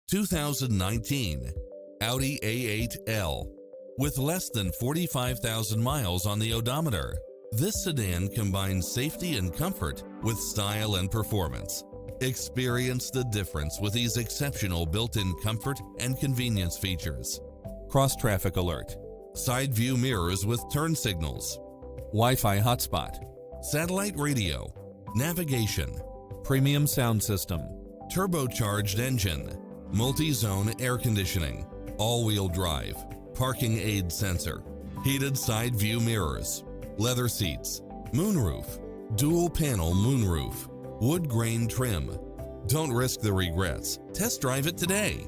2019 Audi A8 L. With less than 45,000 miles on the odometer, this sedan combines safety and comfort with style and performance. Experience the difference with these exceptional built-in comfort and convenience features. Cross-traffic alert, side view mirrors with turn signals, Wi-Fi hotspot, satellite radio, navigation, premium sound system, turbocharged engine, multi-zone air conditioning, all-wheel drive, parking aid sensor, heated side view mirrors, leather seats, moonroof, dual panel moonroof, wood grain trim. Don't risk the regrets. Test drive it today.